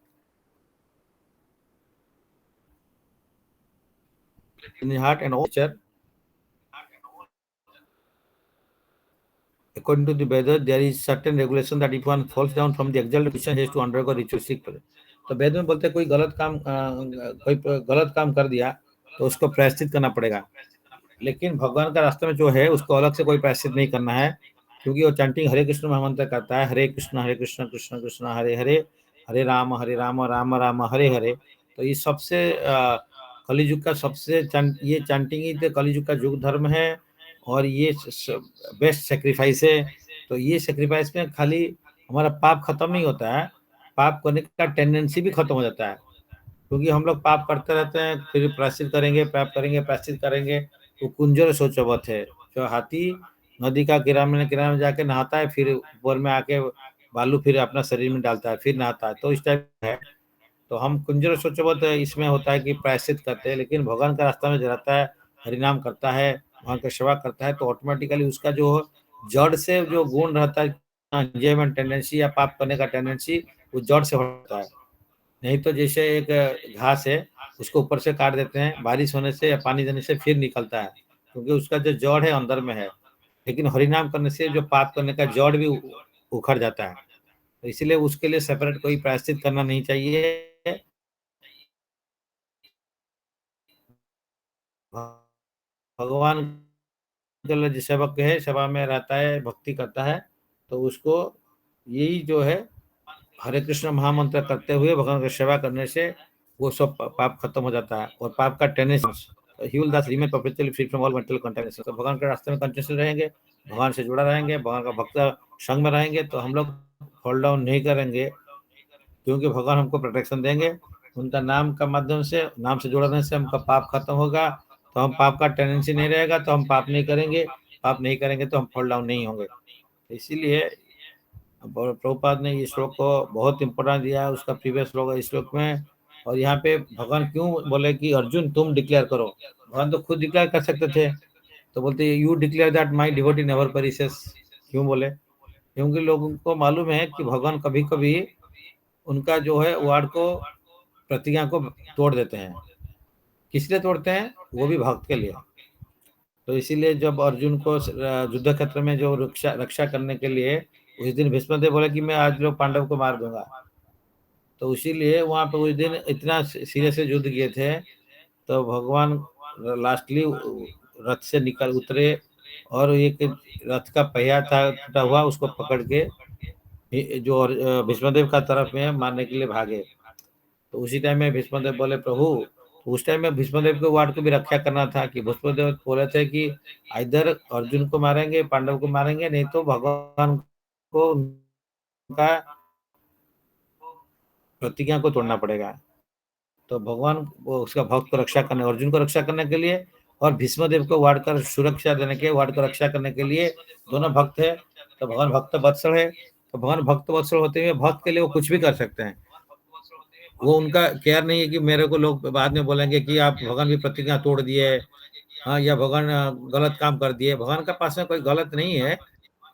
In heart and nature, according to the Vedas, there is certain regulation that if one falls down from the exalted position, he has to undergo ritualistic prayer. तो वेद में बोलते हैं कोई गलत काम कर दिया तो उसको प्रायश्चित करना पड़ेगा। लेकिन भगवान का रास्ते में जो है उसको अलग से कोई प्रायश्चित नहीं करना है, क्योंकि वो चैंटिंग हरे कृष्ण महामंत्र करता है, हरे कृष्ण कृष्ण कृष्ण हरे हरे, हरे राम राम राम हरे हरे। तो ये सबसे कलिजुग का सबसे ये चैंटिंग ही तो कलिजुग का युग धर्म है। और ये बेस्ट सेक्रीफाइस है। तो ये सेक्रीफाइस में खाली हमारा पाप खत्म नहीं होता है, पाप करने का टेंडेंसी भी खत्म हो जाता है। क्योंकि हम लोग पाप करते रहते हैं, फिर प्रायश्चित करेंगे, पाप करेंगे, प्रायश्चित करेंगे। तो कुंजर सोचवत है, जो हाथी नदी का किनारे में जाके नहाता है, फिर ऊपर में आके बालू फिर अपना शरीर में डालता है, फिर नहाता है, तो इस टाइप है। तो हम कुंजर सोचवत इसमें होता है कि प्रायश्चित करते हैं, लेकिन भगवान का रास्ता में जो रहता है, हरिनाम करता है, भगवान का सेवा करता है, तो ऑटोमेटिकली उसका जो जड़ से जो गुण रहता है, एंजॉयमेंट टेंडेंसी या पाप करने का टेंडेंसी, वो जड़ से होता है। नहीं तो जैसे एक घास है, उसको ऊपर से काट देते हैं, बारिश होने से या पानी देने से फिर निकलता है, क्योंकि उसका जो जड़ है अंदर में है। लेकिन हरिनाम करने से जो पाप करने का जड़ भी उखड़ जाता है। तो इसीलिए उसके लिए सेपरेट कोई प्रायश्चित करना नहीं चाहिए। भगवान के लिए जो सेवक है, सेवा में रहता है, भक्ति करता है, तो उसको यही जो है हरे कृष्ण महामंत्र करते हुए भगवान की सेवा करने से वो सब पाप खत्म हो जाता है। और पाप का टेंडेंस ही विल दस remain perpetually free from all mental contamination. तो भगवान के रास्ते में कंटिन्यूअसली रहेंगे, भगवान से जुड़ा रहेंगे, भगवान का भक्त संग में रहेंगे, तो हम लोग फॉल डाउन नहीं करेंगे, क्योंकि भगवान हमको प्रोटेक्शन देंगे। उनका नाम का माध्यम से, नाम से जुड़ने से हमका पाप खत्म होगा, तो हम पाप का टेंडेंसी नहीं रहेगा, तो हम पाप नहीं करेंगे, पाप नहीं करेंगे तो हम फॉल डाउन नहीं होंगे। इसीलिए प्रभुपाद ने इस श्लोक को बहुत इंपॉर्टेंट दिया है, उसका प्रीवियस श्लोक है इस श्लोक में। और यहाँ पे भगवान क्यों बोले कि अर्जुन तुम डिक्लेयर करो, भगवान तो खुद डिक्लेयर कर सकते थे, तो बोलते you declare that my devotee never perishes. क्यों बोले? क्योंकि लोगों को मालूम है कि भगवान कभी कभी उनका जो है वर्ड को, प्रतिज्ञा को तोड़ देते हैं। किस लिए तोड़ते हैं? वो भी भक्त के लिए। तो इसीलिए जब अर्जुन को युद्ध क्षेत्र में जो रक्षा रक्षा करने के लिए उस दिन भीष्मदेव बोले कि मैं आज लोग पांडव को मार दूंगा, तो इसीलिए वहां पे उस दिन इतना सीरियस से युद्ध किए थे। तो भगवान लास्टली रथ से निकल उतरे, और एक रथ का पहिया था टूटा हुआ, उसको पकड़ के जो भीष्मदेव का तरफ में मारने के लिए भागे। तो उसी टाइम में भीष्मदेव बोले प्रभु, तो उस टाइम में भीष्मदेव को वार्ड को भी रक्षा करना था, कि भीष्मदेव बोले थे कि इधर अर्जुन को मारेंगे, पांडव को मारेंगे, नहीं तो भगवान को उनका प्रतिज्ञा को तोड़ना पड़ेगा। तो भगवान वो उसका भक्त को रक्षा करने, अर्जुन को रक्षा करने के लिए, और भीष्मदेव को वार्ड कर सुरक्षा देने के, वार्ड को रक्षा करने के लिए दोनों भक्त है। तो भगवान भक्त वत्सल है, तो भगवान भक्त वत्सल होते हुए भक्त के लिए वो कुछ भी कर सकते हैं। वो उनका केयर नहीं है कि मेरे को लोग बाद में बोलेंगे कि आप भगवान की प्रतिज्ञा तोड़ दिए, हाँ, या भगवान गलत काम कर दिए। भगवान का पास में कोई गलत नहीं है,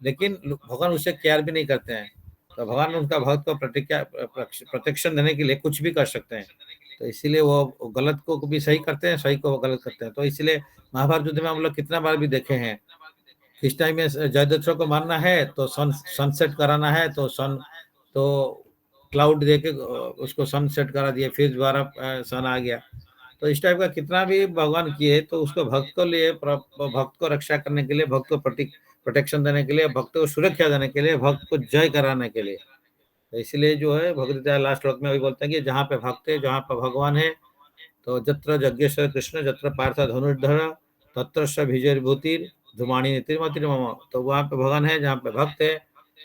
लेकिन भगवान उसे केयर भी नहीं करते हैं। तो भगवान उनका भक्त को प्रतिज्ञा प्रोटेक्शन देने के लिए कुछ भी कर सकते हैं। तो इसीलिए वो गलत को भी सही करते हैं, सही को वो गलत करते हैं। तो इसलिए महाभारत युद्ध में हम लोग कितना बार भी देखे हैं, किस टाइम में जयद्रथ को मारना है तो सनसेट कराना है, तो क्लाउड देके उसको सनसेट करा दिया, फिर दोबारा सन आ गया। तो इस टाइप का कितना भी भगवान किए, तो उसको भक्त को लिए, भक्त को रक्षा करने के लिए, भक्त को प्रोटेक्शन देने के लिए, भक्त को सुरक्षा देने के लिए, भक्त को जय कराने के लिए। तो इसलिए जो है भगवदगीता लास्ट श्लोक में वही बोलते हैं कि जहाँ पे भक्त है, जहाँ पे भगवान है, तो जत्र यज्ञेश्वर कृष्ण जत्र पार्थ धनुर्धर तत्र स विजयभूतिर धुमाणी नीतिर्मतिर मम। तो वहाँ पे भगवान है, जहाँ पे भक्त है,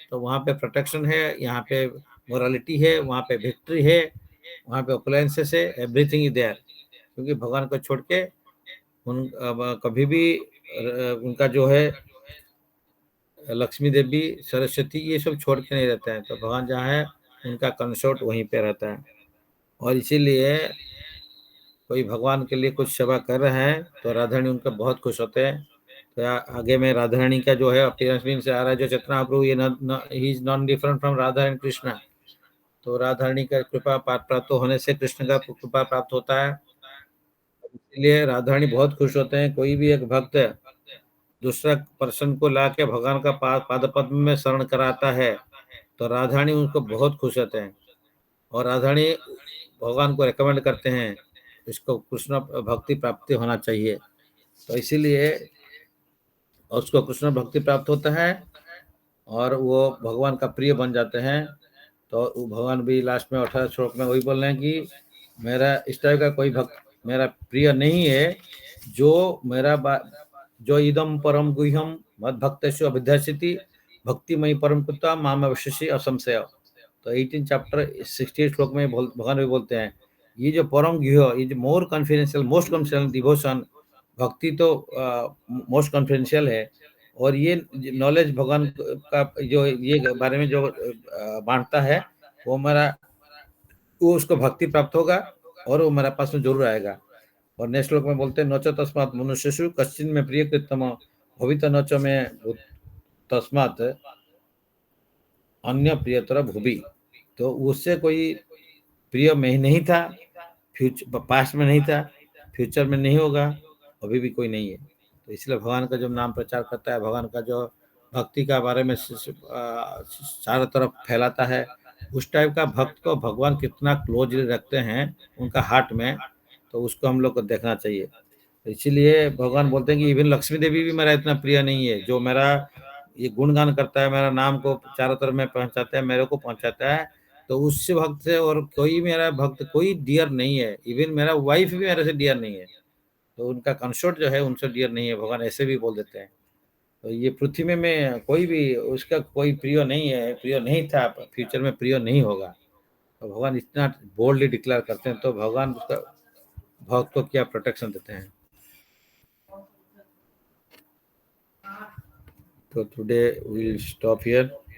तो वहाँ पे प्रोटेक्शन है, यहाँ पे मोरालिटी है, वहाँ पे विक्ट्री है, वहाँ पे अप्लायंसेस है, एवरीथिंग इज देयर। क्योंकि भगवान को छोड़ के उन कभी भी उनका जो है लक्ष्मी देवी, सरस्वती, ये सब छोड़ के नहीं रहते हैं। तो भगवान जहाँ है, उनका कंसर्ट वहीं पे रहता है। और इसीलिए कोई भगवान के लिए कुछ सेवा कर रहे हैं तो राधारानी उनका बहुत खुश होते हैं। तो आगे में राधारानी का जो है अपीयरेंस से आ रहा है, जो चेतना प्रभु, ये he is non different from Radha and Krishna. तो राधारानी का कृपा प्राप्त होने से कृष्ण का कृपा प्राप्त होता है। इसलिए राधारानी बहुत खुश होते हैं। कोई भी एक भक्त दूसरा पर्सन को ला के भगवान का पाद पद्म में शरण कराता है, तो राधारानी उनको बहुत खुश होते हैं, और राधारानी भगवान को रेकमेंड करते हैं इसको कृष्ण भक्ति प्राप्ति होना चाहिए। तो इसीलिए उसको कृष्ण भक्ति प्राप्त होता है, और वो भगवान का प्रिय बन जाते हैं। तो भगवान भी लास्ट में 18 श्लोक में वही बोल रहे हैं कि मेरा इस टाइप का कोई भक्त मेरा प्रिय नहीं है, जो मेरा जो इदम परम गुह्यम मद भक्तेषु अभिध्यासिति भक्तिमयी परम कृत्वा माम अवशिषि असंशय। तो 18 चैप्टर 68 श्लोक में भगवान भी बोलते हैं ये जो परम गुह्य, ये जो मोर कॉन्फिडेंशियल, मोस्ट कॉन्फिडेंशियल डिवोशन, भक्ति तो मोस्ट कॉन्फिडेंशियल है। और ये नॉलेज भगवान का जो ये बारे में जो बांटता है वो मेरा, वो उसको भक्ति प्राप्त होगा और वो मेरे पास में जरूर आएगा। और नेक्स्ट श्लोक में बोलते हैं नच तस्मात् मनुष्यसु कश्चिन में प्रिय कृतम भवित नच में तस्मात् अन्य प्रियतर भुवि। तो उससे कोई प्रिय में ही नहीं था, फ्यूचर पास्ट में नहीं था, फ्यूचर में नहीं होगा, अभी भी कोई नहीं है। तो इसलिए भगवान का जो नाम प्रचार करता है, भगवान का जो भक्ति का बारे में चारों तरफ फैलाता है, उस टाइप का भक्त को भगवान कितना क्लोजली रखते हैं उनका हार्ट में, तो उसको हम लोग को देखना चाहिए। तो इसीलिए भगवान बोलते हैं कि इवन लक्ष्मी देवी भी मेरा इतना प्रिय नहीं है, जो मेरा ये गुणगान करता है, मेरा नाम को चारों तरफ में पहुंचाता है, मेरे को पहुंचाता है। तो उससे भक्त से और कोई मेरा भक्त कोई डियर नहीं है, इवन मेरा वाइफ भी मेरे से डियर नहीं है। तो उनका कंसर्ट जो है उनसे डियर नहीं है, भगवान ऐसे भी बोल देते हैं। तो ये पृथ्वी में कोई भी उसका कोई प्रिय नहीं है, प्रिय नहीं था, फ्यूचर में प्रिय नहीं होगा। तो भगवान इतना बोल्डली डिक्लेयर करते हैं, तो भगवान उसका भक्त को क्या प्रोटेक्शन देते हैं। तो today we will stop here.